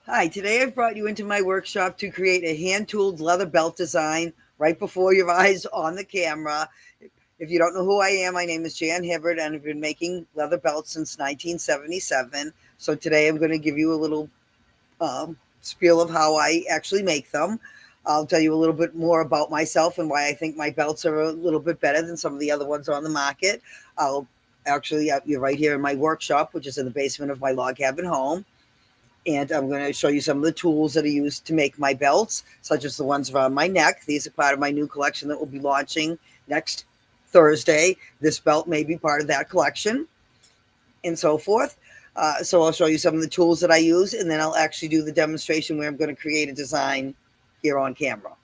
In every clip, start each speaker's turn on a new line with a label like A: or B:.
A: Hi, today I've brought you into my workshop to create a hand-tooled leather belt design right before your eyes on the camera. If you don't know who I am, my name is Jan Hibbard and I've been making leather belts since 1977. So today I'm going to give you a little spiel of how I actually make them. I'll tell you a little bit more about myself and why I think my belts are a little bit better than some of the other ones on the market. I'll actually, you're right here in my workshop, which is in the basement of my log cabin home, and I'm going to show you some of the tools that I use to make my belts, such as the ones around my neck. These are part of my new collection that will be launching next Thursday. This belt may be part of that collection, and so forth. So I'll show you some of the tools that I use, and then I'll actually do the demonstration where I'm going to create a design here on camera.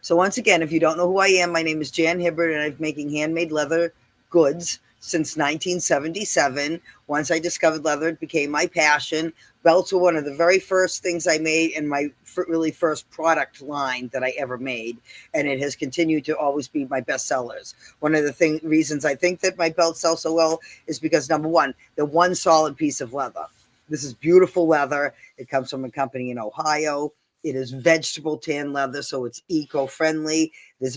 A: So once again, if you don't know who I am, my name is Jan Hibbard, and I've been making handmade leather goods since 1977. Once I discovered leather, it became my passion. Belts were one of the very first things I made in my really first product line that I ever made, and it has continued to always be my best sellers. One of the reasons I think that my belts sell so well is because number one, they're one solid piece of leather. This is beautiful leather. It comes from a company in Ohio. It is vegetable tan leather, so it's eco-friendly.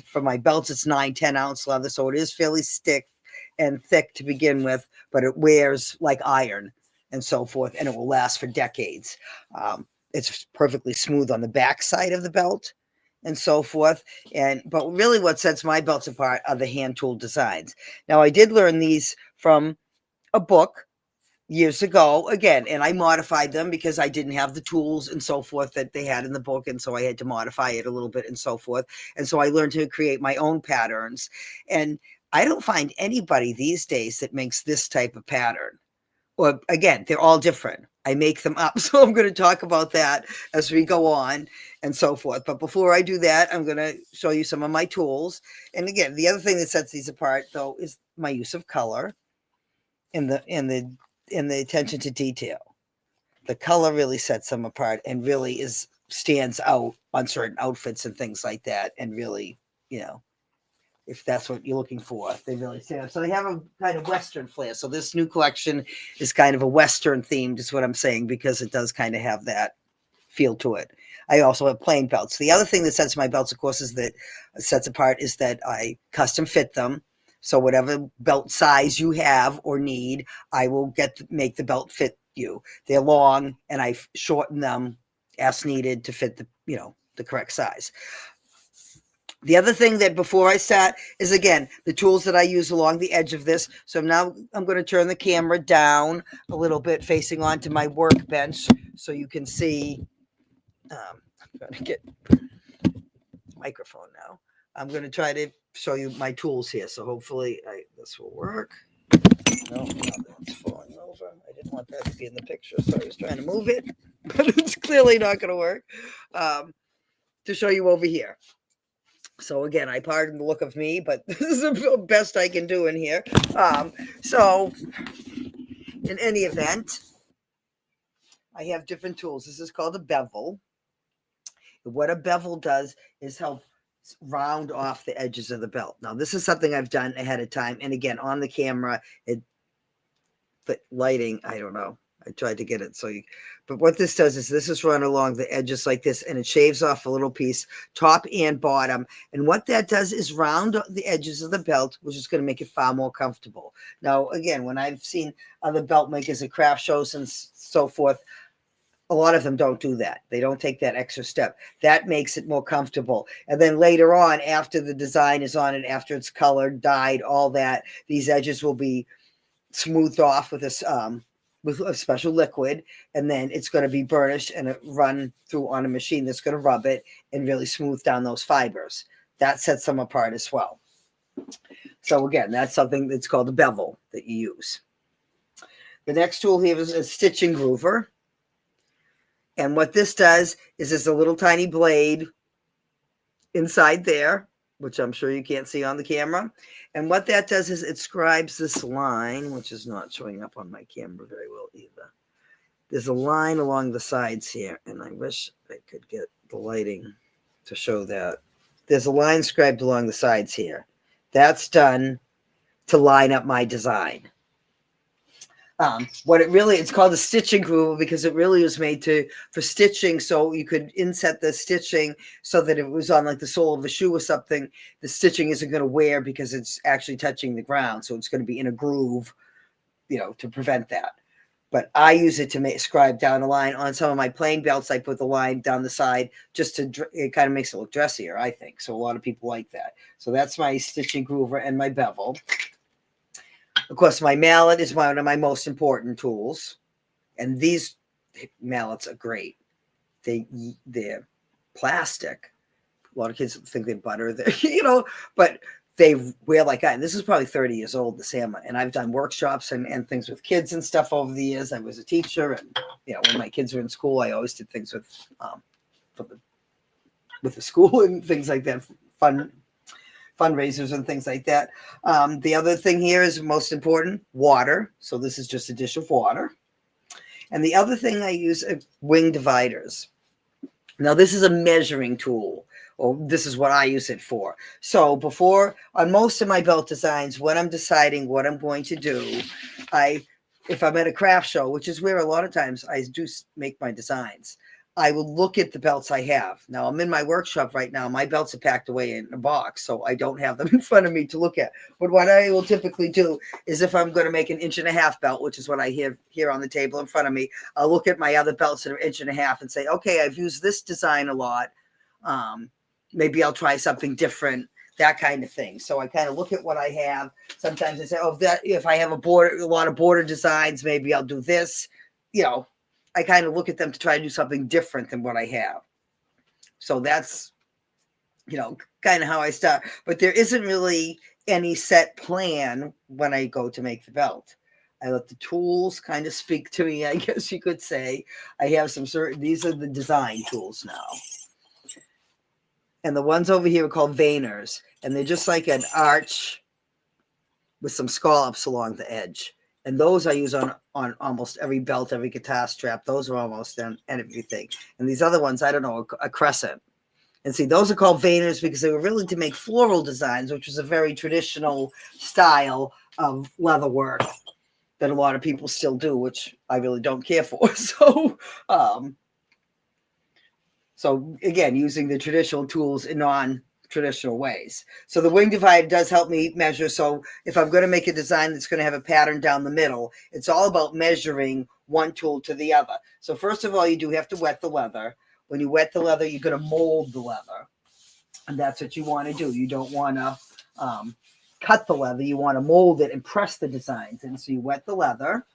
A: For my belts, it's 9-10 ounce leather, so it is fairly stiff and thick to begin with, but it wears like iron and so forth, and it will last for decades. It's perfectly smooth on the back side of the belt and so forth. But really what sets my belts apart are the hand tool designs. Now I did learn these from a book years ago again, and I modified them because I didn't have the tools and so forth that they had in the book, and so I had to modify it a little bit and so forth. And so I learned to create my own patterns, and I don't find anybody these days that makes this type of pattern. Or again, they're all different. I make them up. So I'm going to talk about that as we go on and so forth. But before I do that, I'm going to show you some of my tools. And again, the other thing that sets these apart though is my use of color and the attention to detail. The color really sets them apart and really is stands out on certain outfits and things like that. And really, you know, if that's what you're looking for, they really stand out. So they have a kind of Western flair. So this new collection is kind of a Western themed, is what I'm saying, because it does kind of have that feel to it. I also have plain belts. The other thing that sets my belts, of course, is that sets apart is that I custom fit them. So whatever belt size you have or need, I will make the belt fit you. They're long, and I shorten them as needed to fit the correct size. The other thing that before I start is again the tools that I use along the edge of this. So now I'm going to turn the camera down a little bit, facing onto my workbench, so you can see. I'm going to get microphone now. I'm going to try to show you my tools here. So hopefully this will work. No, that's falling over. I didn't want that to be in the picture, so I was trying to move it, but it's clearly not going to work. To show you over here. So again, I pardon the look of me, but this is the best I can do in here. So in any event, I have different tools. This is called a bevel. What a bevel does is help round off the edges of the belt. Now, this is something I've done ahead of time. And again, on the camera, the lighting, I don't know. I tried to get it but what this does is this is run along the edges like this, and it shaves off a little piece, top and bottom. And what that does is round the edges of the belt, which is going to make it far more comfortable. Now, again, when I've seen other belt makers at craft shows and so forth, a lot of them don't do that. They don't take that extra step. That makes it more comfortable. And then later on, after the design is on it, after it's colored, dyed, all that, these edges will be smoothed off with a special liquid, and then it's going to be burnished and run through on a machine that's going to rub it and really smooth down those fibers. That sets them apart as well. So again, that's something that's called a bevel that you use. The next tool here is a stitching groover. And what this does is there's a little tiny blade inside there, which I'm sure you can't see on the camera. And what that does is it scribes this line, which is not showing up on my camera very well either. There's a line along the sides here, and I wish I could get the lighting to show that. There's a line scribed along the sides here. That's done to line up my design. What it really, it's called a stitching groover because it really was made for stitching, so you could inset the stitching so that if it was on like the sole of a shoe or something, the stitching isn't going to wear because it's actually touching the ground, so it's going to be in a groove, to prevent that. But I use it to scribe down the line on some of my plain belts. I put the line down the side just it kind of makes it look dressier, I think. So a lot of people like that. So that's my stitching groover and my bevel. Of course, my mallet is one of my most important tools. And these mallets are great. They're plastic. A lot of kids think they're butter, but they wear like that. And this is probably 30 years old, this hammer. And I've done workshops and things with kids and stuff over the years. I was a teacher. And, when my kids were in school, I always did things with the school and things like that, fundraisers and things like that. The other thing here is most important, water. So this is just a dish of water. And the other thing I use are wing dividers. Now, this is a measuring tool. Or this is what I use it for. So on most of my belt designs, when I'm deciding what I'm going to do, if I'm at a craft show, which is where a lot of times I do make my designs, I will look at the belts I have. Now, I'm in my workshop right now. My belts are packed away in a box, so I don't have them in front of me to look at. But what I will typically do is if I'm going to make an 1.5 inch belt, which is what I have here on the table in front of me, I'll look at my other belts that are 1.5 inches and say, okay, I've used this design a lot. Maybe I'll try something different, that kind of thing. So I kind of look at what I have. Sometimes I say, if I have a lot of border designs, maybe I'll do this. I kind of look at them to try to do something different than what I have. So that's, kind of how I start. But there isn't really any set plan when I go to make the belt. I let the tools kind of speak to me, I guess you could say. I have these are the design tools now. And the ones over here are called veiners. And they're just like an arch with some scallops along the edge. And those I use on almost every belt, every guitar strap. Those are almost on everything. And these other ones, I don't know, a crescent. And see, those are called veiners because they were really to make floral designs, which was a very traditional style of leather work that a lot of people still do, which I really don't care for. So again, using the traditional tools in non-traditional ways. So the wing divider does help me measure. So if I'm going to make a design that's going to have a pattern down the middle, it's all about measuring one tool to the other. So first of all, you do have to wet the leather. When you wet the leather, you're going to mold the leather. And that's what you want to do. You don't want to cut the leather. You want to mold it and press the designs. And so you wet the leather.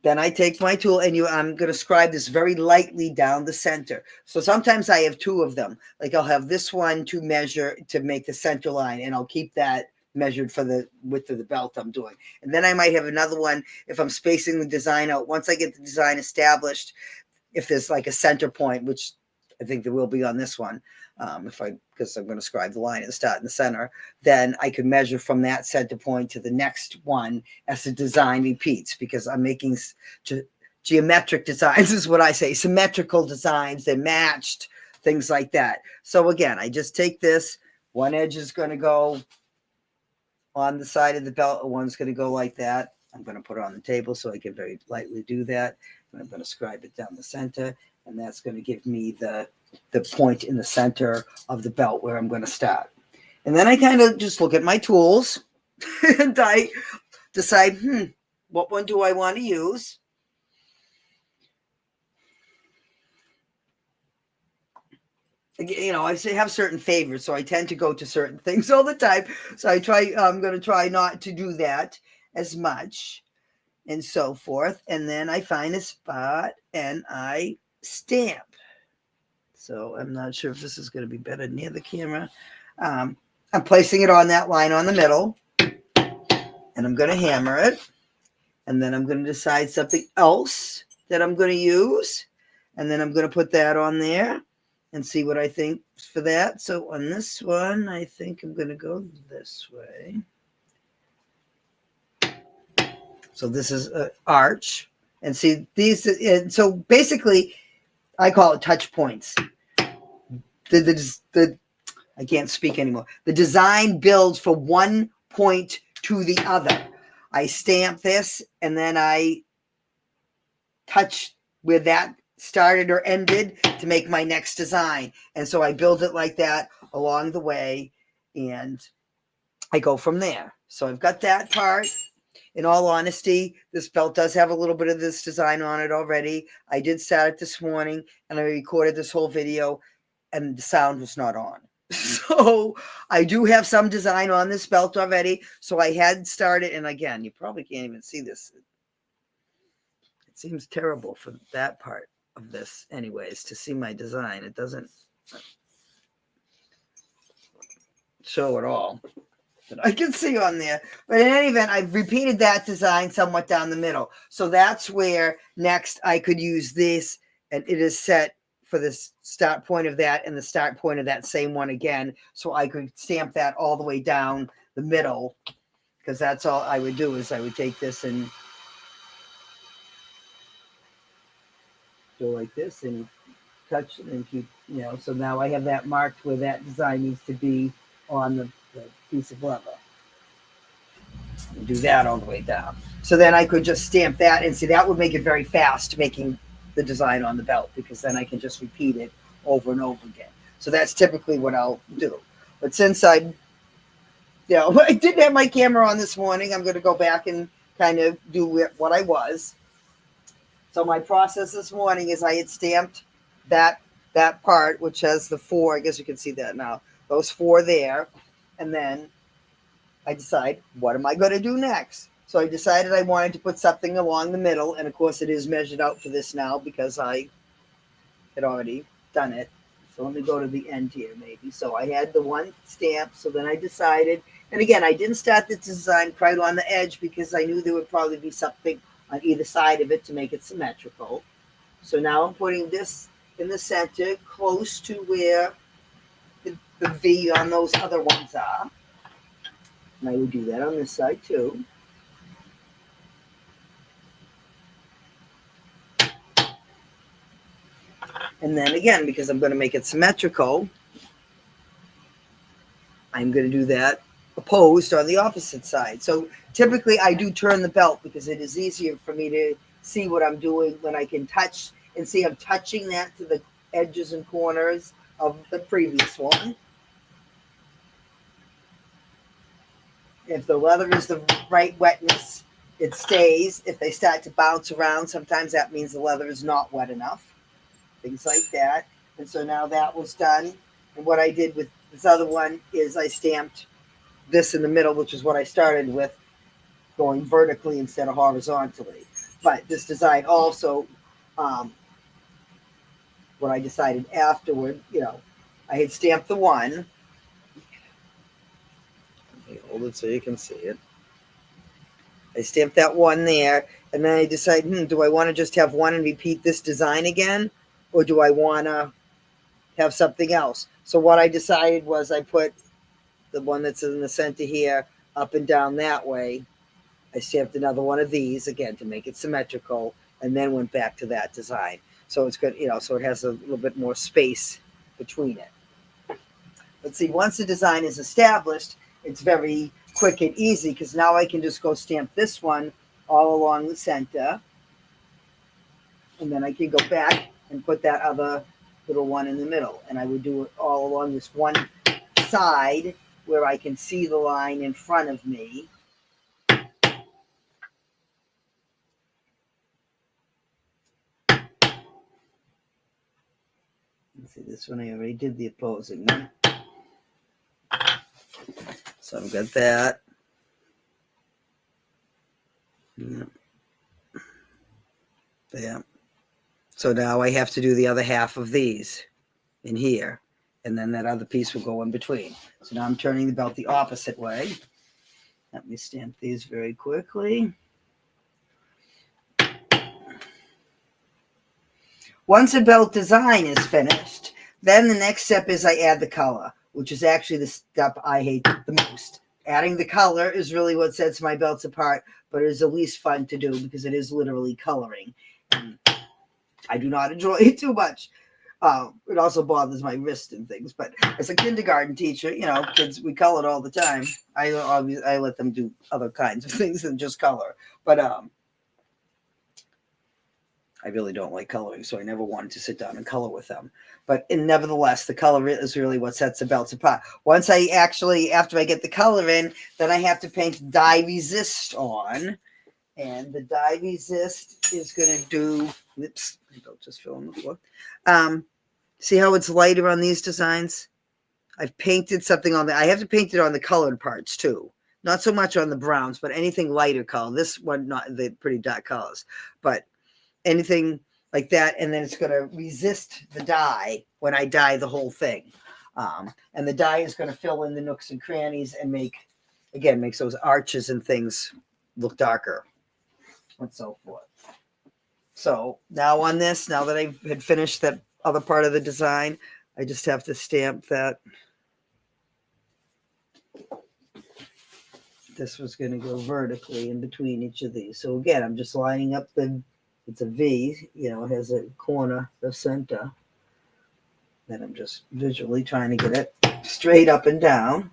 A: Then I take my tool and I'm going to scribe this very lightly down the center. So sometimes I have two of them. Like I'll have this one to measure to make the center line, and I'll keep that measured for the width of the belt I'm doing. And then I might have another one if I'm spacing the design out. Once I get the design established, if there's like a center point, which I think there will be on this one, because I'm going to scribe the line and start in the center, then I can measure from that center point to the next one as the design repeats, because I'm making geometric designs is what I say, symmetrical designs, they're matched, things like that. So again, I just take this, one edge is going to go on the side of the belt, one's going to go like that. I'm going to put it on the table so I can very lightly do that. And I'm going to scribe it down the center, and that's going to give me the point in the center of the belt where I'm going to start. And then I kind of just look at my tools and I decide, what one do I want to use? I have certain favorites, so I tend to go to certain things all the time. So I'm going to try not to do that as much and so forth. And then I find a spot and I stamp. So I'm not sure if this is going to be better near the camera. I'm placing it on that line on the middle, and I'm going to hammer it. And then I'm going to decide something else that I'm going to use. And then I'm going to put that on there and see what I think for that. So on this one, I think I'm going to go this way. So this is an arch. And see, so basically, I call it touch points. I can't speak anymore. The design builds from one point to the other. I stamp this, and then I touch where that started or ended to make my next design. And so I build it like that along the way, and I go from there. So I've got that part. In all honesty, this belt does have a little bit of this design on it already. I did start it this morning, and I recorded this whole video, and the sound was not on. So I do have some design on this belt already. So I had started, and again, you probably can't even see this. It seems terrible for that part of this anyways, to see my design. It doesn't show at all that I can see on there. But in any event, I've repeated that design somewhat down the middle. So that's where next I could use this, and it is set for the start point of that and the start point of that same one again. So I could stamp that all the way down the middle, because that's all I would do is I would take this and go like this and touch it and keep, so now I have that marked where that design needs to be on the piece of leather. And do that all the way down. So then I could just stamp that, and see, that would make it very fast making the design on the belt, because then I can just repeat it over and over again. So that's typically what I'll do. But since I didn't have my camera on this morning, I'm going to go back and kind of do what I was. So my process this morning is I had stamped that part, which has the 4, I guess you can see that now, those 4 there. And then I decide, what am I going to do next? So I decided I wanted to put something along the middle. And of course it is measured out for this now because I had already done it. So let me go to the end here maybe. So I had the one stamp. So then I decided, and again, I didn't start the design right on the edge because I knew there would probably be something on either side of it to make it symmetrical. So now I'm putting this in the center, close to where the V on those other ones are. And I would do that on this side too. And then again, because I'm going to make it symmetrical, I'm going to do that opposed on the opposite side. So typically I do turn the belt because it is easier for me to see what I'm doing when I can touch and see I'm touching that to the edges and corners of the previous one. If the leather is the right wetness, it stays. If they start to bounce around, sometimes that means the leather is not wet enough. Things like that. And so now that was done. And what I did with this other one is I stamped this in the middle, which is what I started with, going vertically instead of horizontally. But this design also, what I decided afterward, I had stamped the one. Let me hold it so you can see it. I stamped that one there, and then I decided, do I want to just have one and repeat this design again, or do I want to have something else? So what I decided was I put the one that's in the center here up and down that way. I stamped another one of these again to make it symmetrical, and then went back to that design. So it's good, so it has a little bit more space between it. But see, once the design is established, it's very quick and easy because now I can just go stamp this one all along the center, and then I can go back and put that other little one in the middle, and I would do it all along this one side where I can see the line in front of me. Let's see, this one I already did the opposing one. So I've got that. Yeah. So now I have to do the other half of these in here, and then that other piece will go in between. So now I'm turning the belt the opposite way. Let me stamp these very quickly. Once a belt design is finished, then the next step is I add the color, which is actually the step I hate the most. Adding the color is really what sets my belts apart, but it is the least fun to do because it is literally coloring. And I do not enjoy it too much. It also bothers my wrist and things. But as a kindergarten teacher, kids, we colored all the time. I let them do other kinds of things than just color. But I really don't like coloring, so I never wanted to sit down and color with them. But nevertheless, the color is really what sets the belts apart. Once after I get the color in, then I have to paint dye resist on. And the dye resist is going to do, oops, my belt just fell on the floor. See how it's lighter on these designs? I've painted something on I have to paint it on the colored parts too. Not so much on the browns, but anything lighter color. This one, not the pretty dark colors, but anything like that. And then it's going to resist the dye when I dye the whole thing. And the dye is going to fill in the nooks and crannies and makes those arches and things look darker and so forth. So now on this, now that I had finished that other part of the design, I just have to stamp that. This was going to go vertically in between each of these. So again, I'm just lining up it's a V, it has a corner, the center. Then I'm just visually trying to get it straight up and down.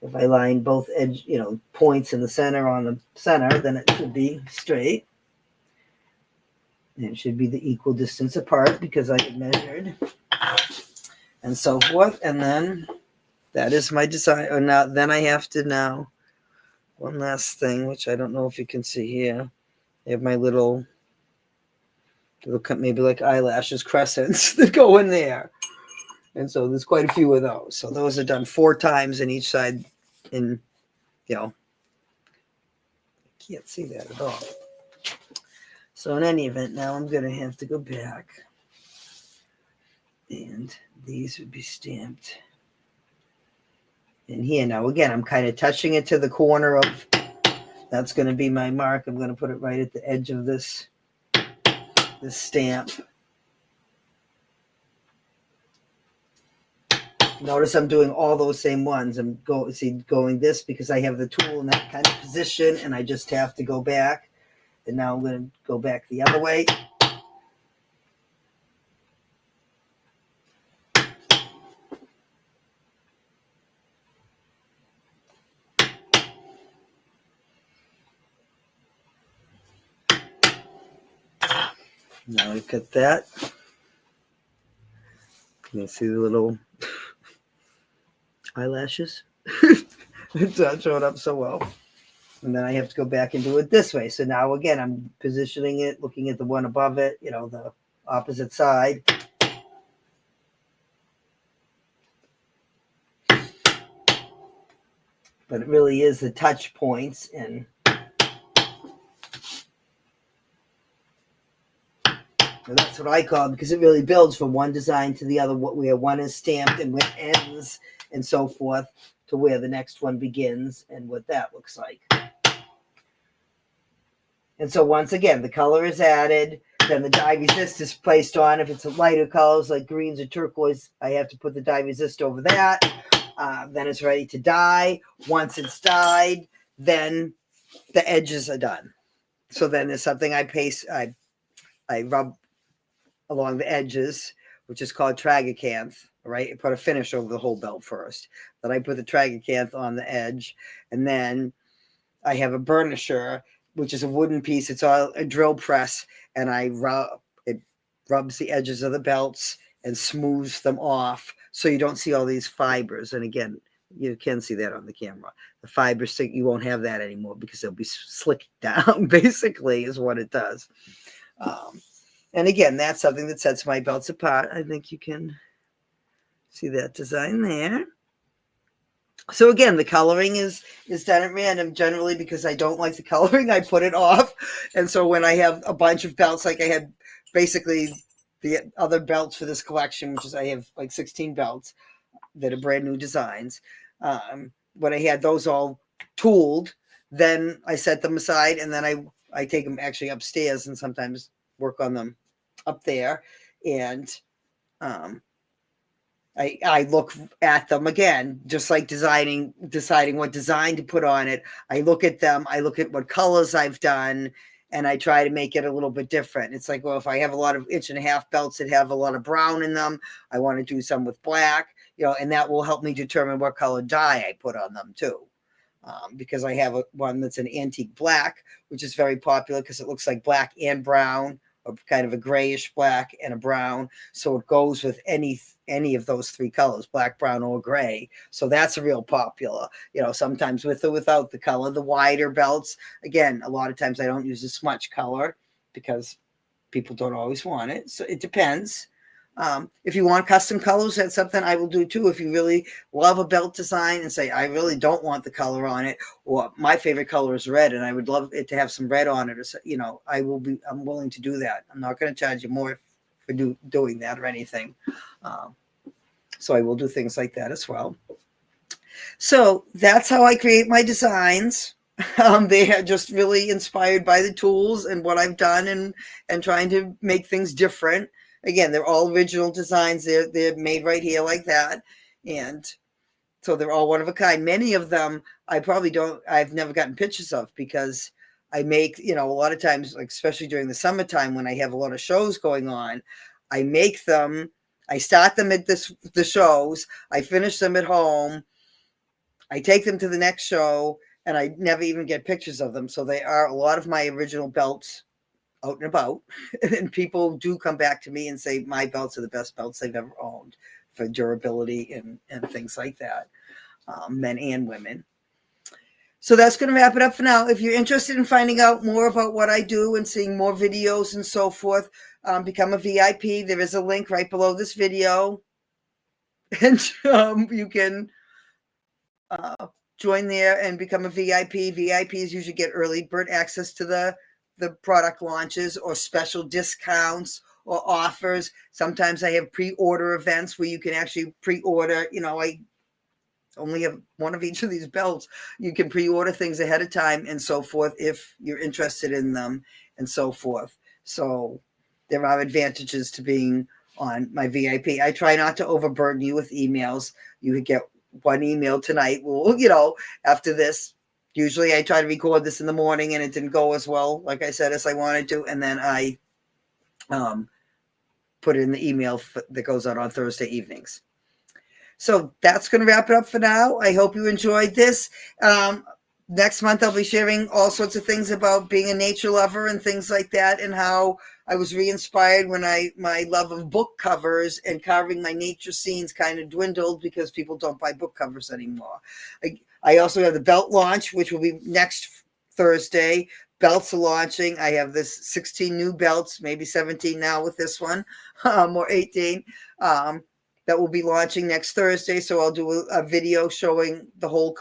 A: If I line both edge, points in the center on the center, then it should be straight. And it should be the equal distance apart because I had measured and so forth. And then that is my design. Then I have to one last thing, which I don't know if you can see here. I have my little maybe like eyelashes, crescents that go in there. And so there's quite a few of those. So those are done 4 times in each side. I can't see that at all. So in any event, now I'm going to have to go back. And these would be stamped in here. Now, again, I'm kind of touching it to the corner of, that's going to be my mark. I'm going to put it right at the edge of this stamp. Notice I'm doing all those same ones. I'm going this because I have the tool in that kind of position, and I just have to go back. And now I'm going to go back the other way. Now I cut that. Can you see the little eyelashes? It's not showing up so well. And then I have to go back and do it this way. So now again, I'm positioning it, looking at the one above it, the opposite side. But it really is the touch points, and that's what I call it, because it really builds from one design to the other, where one is stamped and where it ends and so forth, to where the next one begins and what that looks like. And so once again, the color is added, then the dye resist is placed on. If it's a lighter colors like greens or turquoise, I have to put the dye resist over that. Then it's ready to dye. Once it's dyed, then the edges are done. So then there's something I rub along the edges, which is called tragacanth, right? I put a finish over the whole belt first. Then I put the tragacanth on the edge, and then I have a burnisher, which is a wooden piece. It's all a drill press, and it rubs the edges of the belts and smooths them off, so you don't see all these fibers. And again, you can see that on the camera. The fibers, you won't have that anymore because they'll be slicked down, basically, is what it does. And again, that's something that sets my belts apart. I think you can see that design there. So again, the coloring is done at random generally because I don't like the coloring. I put it off. And so when I have a bunch of belts, like I had basically the other belts for this collection, which is I have like 16 belts that are brand new designs. When I had those all tooled, then I set them aside, and then I take them actually upstairs and sometimes work on them up there. And I look at them again, just like deciding what design to put on it. I look at them. I look at what colors I've done, and I try to make it a little bit different. It's like, well, if I have a lot of 1.5-inch belts that have a lot of brown in them, I want to do some with black, and that will help me determine what color dye I put on them too. Because I have one that's an antique black, which is very popular because it looks like black and brown, or kind of a grayish black and a brown. So it goes with any of those 3 colors, black, brown, or gray. So that's a real popular, sometimes with or without the color. The wider belts, again, a lot of times I don't use as much color because people don't always want it. So it depends. If you want custom colors, that's something I will do too. If you really love a belt design and say, I really don't want the color on it, or my favorite color is red and I would love it to have some red on it, or I'm willing to do that. I'm not going to charge you more for doing that or anything. So I will do things like that as well. So that's how I create my designs. They are just really inspired by the tools and what I've done and trying to make things different. Again, they're all original designs. They're made right here like that. And so they're all one of a kind. Many of them I've never gotten pictures of because I make, a lot of times, like especially during the summertime when I have a lot of shows going on, I make them, I start them at the shows, I finish them at home, I take them to the next show, and I never even get pictures of them. So they are a lot of my original belts out and about, and people do come back to me and say my belts are the best belts they've ever owned for durability and things like that, men and women. So that's going to wrap it up for now. If you're interested in finding out more about what I do and seeing more videos and so forth, become a VIP. There is a link right below this video, and you can join there and become a VIP. VIPs usually get early bird access to the product launches or special discounts or offers. Sometimes I have pre-order events where you can actually pre-order. I only have one of each of these belts. You can pre-order things ahead of time and so forth if you're interested in them and so forth. So there are advantages to being on my VIP. I try not to overburden you with emails. You could get one email tonight. Well, after this, usually I try to record this in the morning and it didn't go as well, like I said, as I wanted to. And then I put it in the email that goes out on Thursday evenings. So that's going to wrap it up for now. I hope you enjoyed this. Next month, I'll be sharing all sorts of things about being a nature lover and things like that, and how I was re-inspired when my love of book covers and carving my nature scenes kind of dwindled because people don't buy book covers anymore. I also have the belt launch, which will be next Thursday. Belts are launching. I have this 16 new belts, maybe 17 now with this one, or 18. That will be launching next Thursday. So I'll do a video showing the whole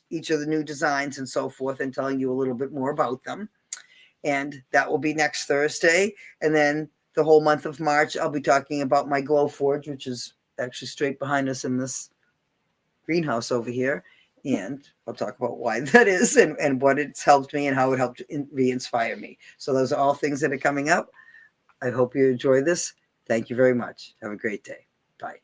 A: each of the new designs and so forth, and telling you a little bit more about them. And that will be next Thursday. And then the whole month of March, I'll be talking about my Glow Forge, which is actually straight behind us in this greenhouse over here. And I'll talk about why that is and what it's helped me and how it helped re-inspire me. So those are all things that are coming up. I hope you enjoy this. Thank you very much. Have a great day. Bye.